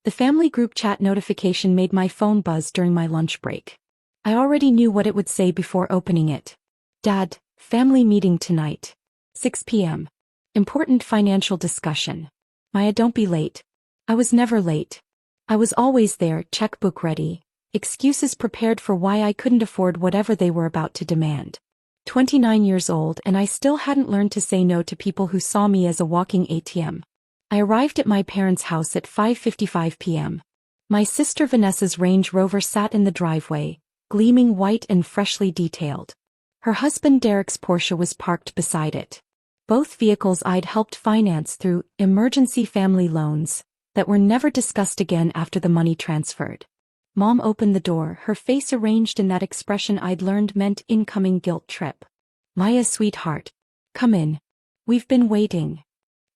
The family group chat notification made my phone buzz during my lunch break. I already knew what it would say before opening it. Dad, family meeting tonight. 6 p.m. Important financial discussion. Maya, don't be late. I was never late. I was always there, checkbook ready. Excuses prepared for why I couldn't afford whatever they were about to demand. 29 years old and I still hadn't learned to say no to people who saw me as a walking ATM. I arrived at my parents' house at 5:55 p.m. My sister Vanessa's Range Rover sat in the driveway, gleaming white and freshly detailed. Her husband Derek's Porsche was parked beside it. Both vehicles I'd helped finance through emergency family loans that were never discussed again after the money transferred. Mom opened the door, her face arranged in that expression I'd learned meant incoming guilt trip. Maya, sweetheart. Come in. We've been waiting.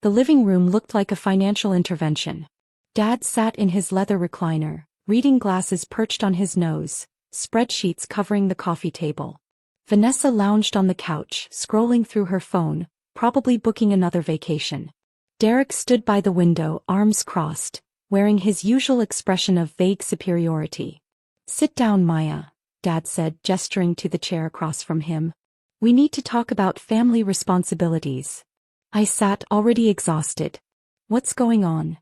The living room looked like a financial intervention. Dad sat in his leather recliner, reading glasses perched on his nose, spreadsheets covering the coffee table. Vanessa lounged on the couch, scrolling through her phone, probably booking another vacation. Derek stood by the window, arms crossed, wearing his usual expression of vague superiority. Sit down, Maya, Dad said, gesturing to the chair across from him. We need to talk about family responsibilities. I sat, already exhausted. What's going on?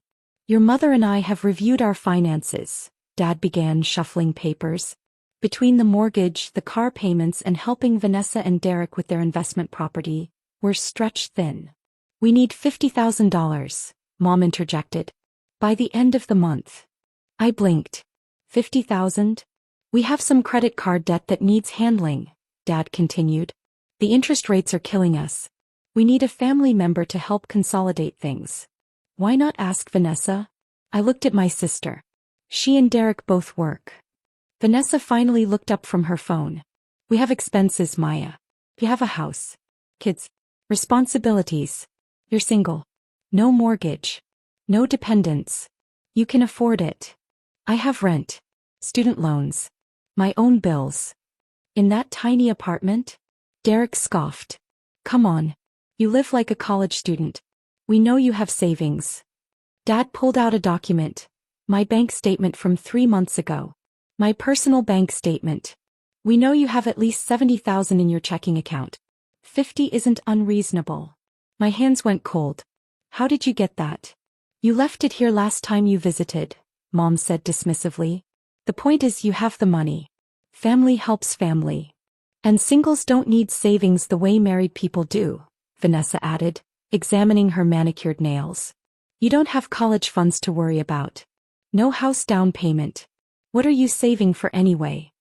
Your mother and I have reviewed our finances, Dad began, shuffling papers. Between the mortgage, the car payments, and helping Vanessa and Derek with their investment property, we're stretched thin. We need $50,000, Mom interjected. By the end of the month. I blinked. 50,000? We have some credit card debt that needs handling, Dad continued. The interest rates are killing us. We need a family member to help consolidate things. Why not ask Vanessa? I looked at my sister. She and Derek both work. Vanessa finally looked up from her phone. We have expenses, Maya. You have a house. Kids. Responsibilities. You're single. No mortgage. No dependents. You can afford it. I have rent. Student loans. My own bills. In that tiny apartment? Derek scoffed. Come on. You live like a college student. We know you have savings. Dad pulled out a document. My bank statement from 3 months ago. My personal bank statement. We know you have at least 70,000 in your checking account. 50 isn't unreasonable. My hands went cold. How did you get that? You left it here last time you visited, Mom said dismissively. The point is you have the money. Family helps family. And singles don't need savings the way married people do, Vanessa added, examining her manicured nails. You don't have college funds to worry about. No house down payment. What are you saving for anyway?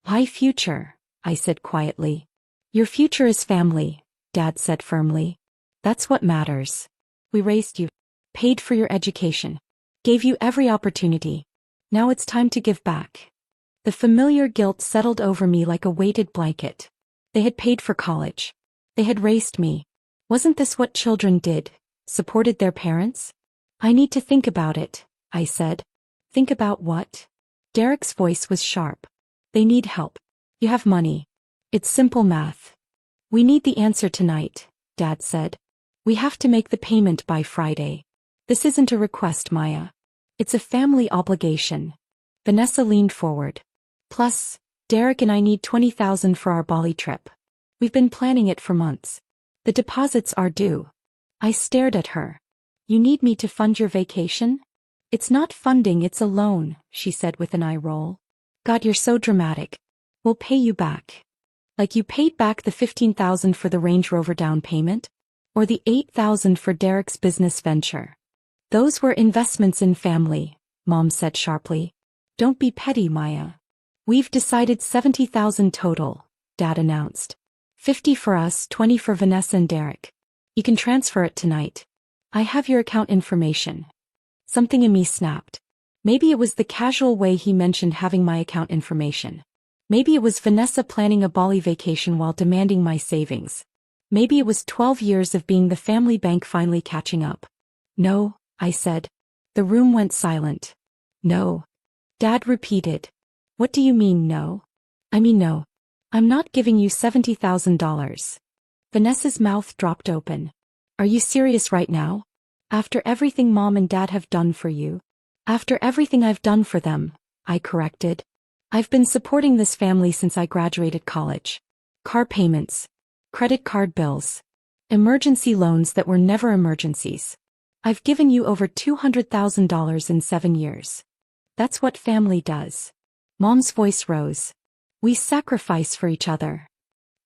My future, I said quietly. Your future is family, Dad said firmly. That's what matters. We raised you. Paid for your education. Gave you every opportunity. Now it's time to give back. The familiar guilt settled over me like a weighted blanket. They had paid for college. They had raised me. Wasn't this what children did? Supported their parents? I need to think about it, I said. Think about what? Derek's voice was sharp. They need help. You have money. It's simple math. We need the answer tonight, Dad said. We have to make the payment by Friday. This isn't a request, Maya. It's a family obligation. Vanessa leaned forward. Plus, Derek and I need 20,000 for our Bali trip. We've been planning it for months. The deposits are due. I stared at her. You need me to fund your vacation? It's not funding, it's a loan, she said with an eye roll. God, you're so dramatic. We'll pay you back. Like you paid back the 15,000 for the Range Rover down payment? Or the 8,000 for Derek's business venture? Those were investments in family, Mom said sharply. Don't be petty, Maya. We've decided 70,000 total, Dad announced. 50 for us, 20 for Vanessa and Derek. You can transfer it tonight. I have your account information. Something in me snapped. Maybe it was the casual way he mentioned having my account information. Maybe it was Vanessa planning a Bali vacation while demanding my savings. Maybe it was 12 years of being the family bank finally catching up. No, I said. The room went silent. No. Dad repeated. What do you mean no? I mean no. I'm not giving you $70,000. Vanessa's mouth dropped open. Are you serious right now? After everything Mom and Dad have done for you? After everything I've done for them, I corrected. I've been supporting this family since I graduated college. Car payments, credit card bills, emergency loans that were never emergencies. I've given you over $200,000 in 7 years. That's what family does. Mom's voice rose. We sacrifice for each other.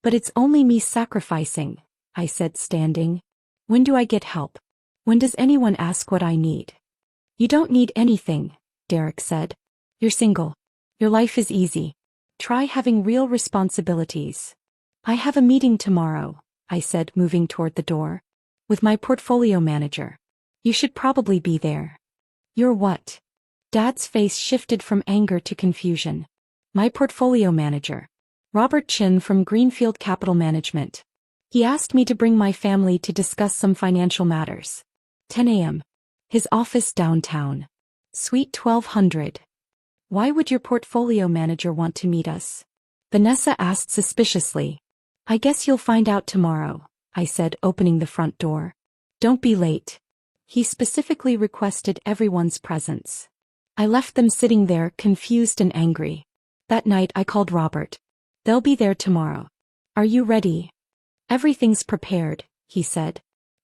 But it's only me sacrificing, I said, standing. When do I get help? When does anyone ask what I need? You don't need anything, Derek said. You're single. Your life is easy. Try having real responsibilities. I have a meeting tomorrow, I said, moving toward the door. With my portfolio manager. You should probably be there. You're what? Dad's face shifted from anger to confusion. My portfolio manager. Robert Chin from Greenfield Capital Management. He asked me to bring my family to discuss some financial matters. 10 a.m. His office downtown. Suite 1200. Why would your portfolio manager want to meet us? Vanessa asked suspiciously. I guess you'll find out tomorrow, I said, opening the front door. Don't be late. He specifically requested everyone's presence. I left them sitting there, confused and angry. That night I called Robert. They'll be there tomorrow. Are you ready? Everything's prepared, he said.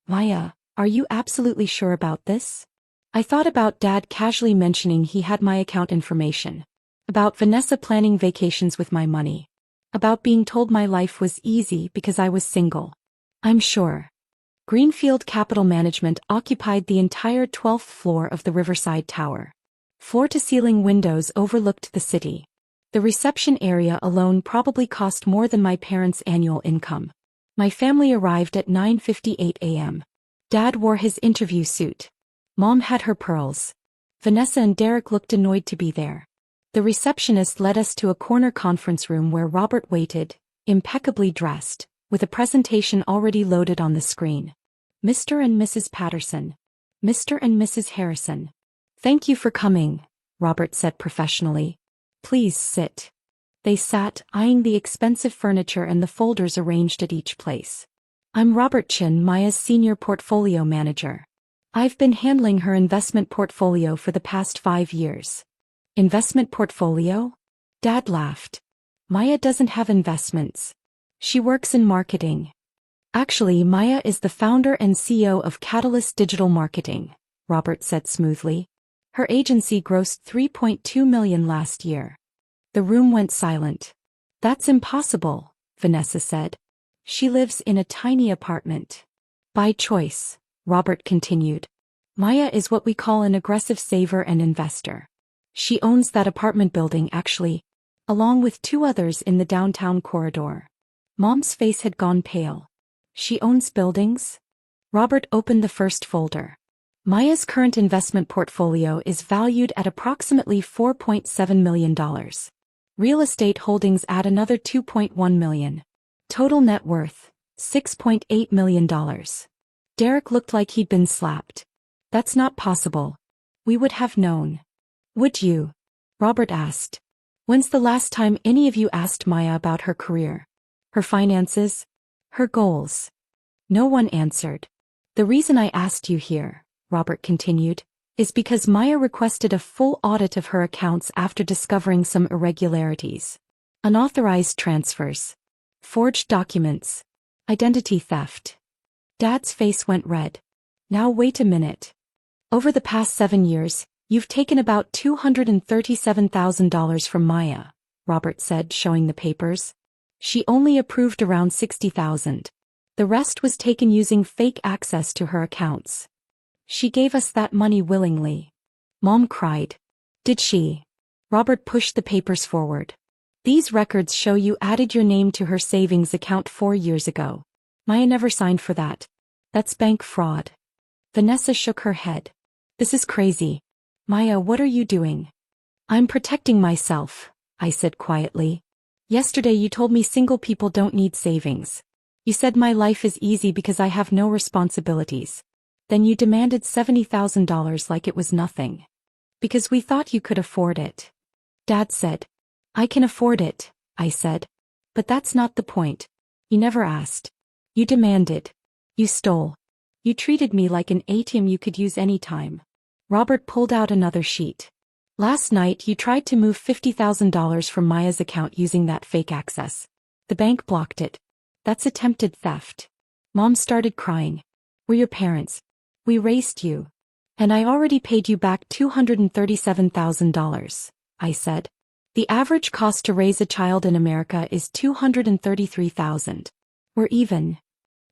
Maya, are you absolutely sure about this? I thought about Dad casually mentioning he had my account information. About Vanessa planning vacations with my money. About being told my life was easy because I was single. I'm sure. Greenfield Capital Management occupied the entire 12th floor of the Riverside Tower. Floor-to-ceiling windows overlooked the city. The reception area alone probably cost more than my parents' annual income. My family arrived at 9:58 a.m. Dad wore his interview suit. Mom had her pearls. Vanessa and Derek looked annoyed to be there. The receptionist led us to a corner conference room where Robert waited, impeccably dressed, with a presentation already loaded on the screen. Mr. and Mrs. Patterson. Mr. and Mrs. Harrison. Thank you for coming, Robert said professionally. Please sit. They sat, eyeing the expensive furniture and the folders arranged at each place. I'm Robert Chin, Maya's senior portfolio manager. I've been handling her investment portfolio for the past 5 years. Investment portfolio? Dad laughed. Maya doesn't have investments. She works in marketing. Actually, Maya is the founder and CEO of Catalyst Digital Marketing, Robert said smoothly. Her agency grossed $3.2 million last year. The room went silent. That's impossible, Vanessa said. She lives in a tiny apartment. By choice, Robert continued. Maya is what we call an aggressive saver and investor. She owns that apartment building actually, along with 2 others in the downtown corridor. Mom's face had gone pale. She owns buildings? Robert opened the first folder. Maya's current investment portfolio is valued at approximately $4.7 million. Real estate holdings add another $2.1 million. Total net worth, $6.8 million. Derek looked like he'd been slapped. That's not possible. We would have known. Would you? Robert asked. When's the last time any of you asked Maya about her career? Her finances? Her goals? No one answered. The reason I asked you here, Robert continued, is because Maya requested a full audit of her accounts after discovering some irregularities. Unauthorized transfers. Forged documents. Identity theft. Dad's face went red. Now wait a minute. Over the past 7 years, you've taken about $237,000 from Maya, Robert said, showing the papers. She only approved around $60,000. The rest was taken using fake access to her accounts. She gave us that money willingly. Mom cried. Did she? Robert pushed the papers forward. These records show you added your name to her savings account 4 years ago. Maya never signed for that. That's bank fraud. Vanessa shook her head. This is crazy. Maya, what are you doing? I'm protecting myself, I said quietly. Yesterday you told me single people don't need savings. You said my life is easy because I have no responsibilities. Then you demanded $70,000 like it was nothing. Because we thought you could afford it. Dad said. I can afford it, I said. But that's not the point. You never asked. You demanded. You stole. You treated me like an ATM you could use anytime. Robert pulled out another sheet. Last night you tried to move $50,000 from Maya's account using that fake access. The bank blocked it. That's attempted theft. Mom started crying. We're your parents. We raised you. And I already paid you back $237,000, I said. The average cost to raise a child in America is $233,000. We're even.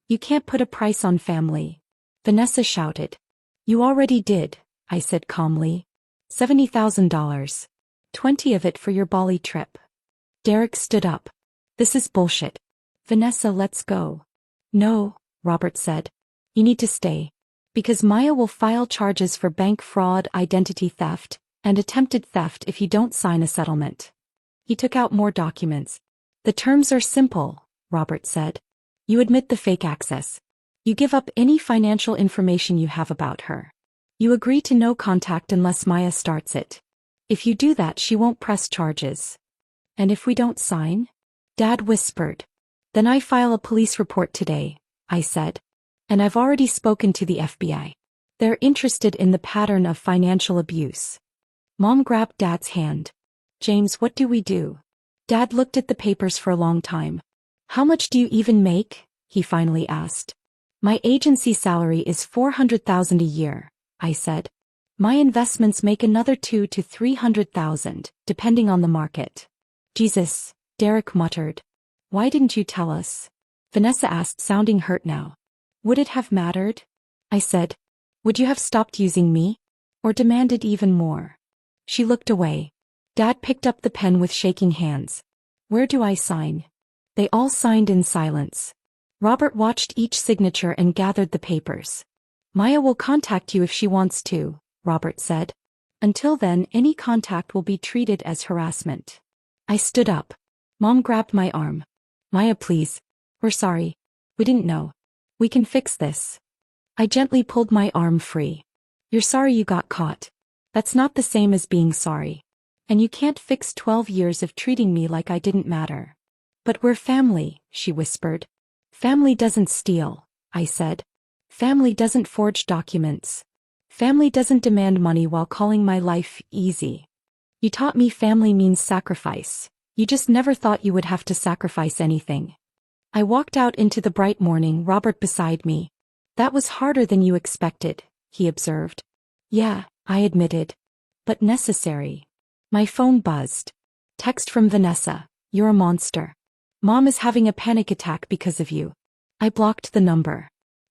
You can't put a price on family. Vanessa shouted. You already did, I said calmly. $70,000. 20 of it for your Bali trip. Derek stood up. This is bullshit. Vanessa, let's go. No, Robert said. You need to stay. Because Maya will file charges for bank fraud, identity theft, and attempted theft if you don't sign a settlement. He took out more documents. The terms are simple, Robert said. You admit the fake access. You give up any financial information you have about her. You agree to no contact unless Maya starts it. If you do that, she won't press charges. And if we don't sign? Dad whispered. Then I file a police report today, I said. And I've already spoken to the FBI. They're interested in the pattern of financial abuse. Mom grabbed Dad's hand. James, what do we do? Dad looked at the papers for a long time. How much do you even make? He finally asked. My agency salary is $400,000 a year, I said. My investments make another $200,000 to $300,000, depending on the market. Jesus, Derek muttered. Why didn't you tell us? Vanessa asked, sounding hurt now. Would it have mattered? I said. Would you have stopped using me? Or demanded even more? She looked away. Dad picked up the pen with shaking hands. Where do I sign? They all signed in silence. Robert watched each signature and gathered the papers. Maya will contact you if she wants to, Robert said. Until then, any contact will be treated as harassment. I stood up. Mom grabbed my arm. Maya, please. We're sorry. We didn't know. We can fix this. I gently pulled my arm free. You're sorry you got caught. That's not the same as being sorry. And you can't fix 12 years of treating me like I didn't matter. But we're family, she whispered. Family doesn't steal, I said. Family doesn't forge documents. Family doesn't demand money while calling my life easy. You taught me family means sacrifice. You just never thought you would have to sacrifice anything. I walked out into the bright morning, Robert beside me. That was harder than you expected, he observed. Yeah, I admitted. But necessary. My phone buzzed. Text from Vanessa. You're a monster. Mom is having a panic attack because of you. I blocked the number.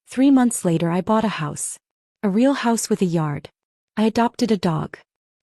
3 months later I bought a house. A real house with a yard. I adopted a dog.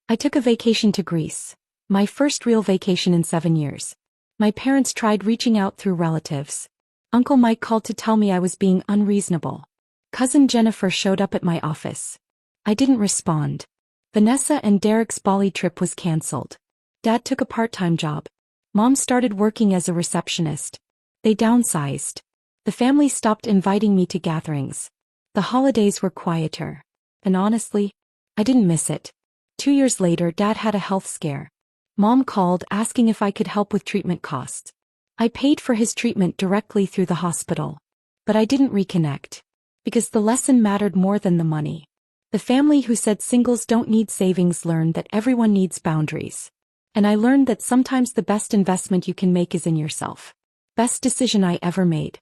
I took a vacation to Greece. My first real vacation in 7 years. My parents tried reaching out through relatives. Uncle Mike called to tell me I was being unreasonable. Cousin Jennifer showed up at my office. I didn't respond. Vanessa and Derek's Bali trip was cancelled. Dad took a part-time job. Mom started working as a receptionist. They downsized. The family stopped inviting me to gatherings. The holidays were quieter. And honestly, I didn't miss it. 2 years later, Dad had a health scare. Mom called asking if I could help with treatment costs. I paid for his treatment directly through the hospital. But I didn't reconnect. Because the lesson mattered more than the money. The family who said singles don't need savings learned that everyone needs boundaries. And I learned that sometimes the best investment you can make is in yourself. Best decision I ever made.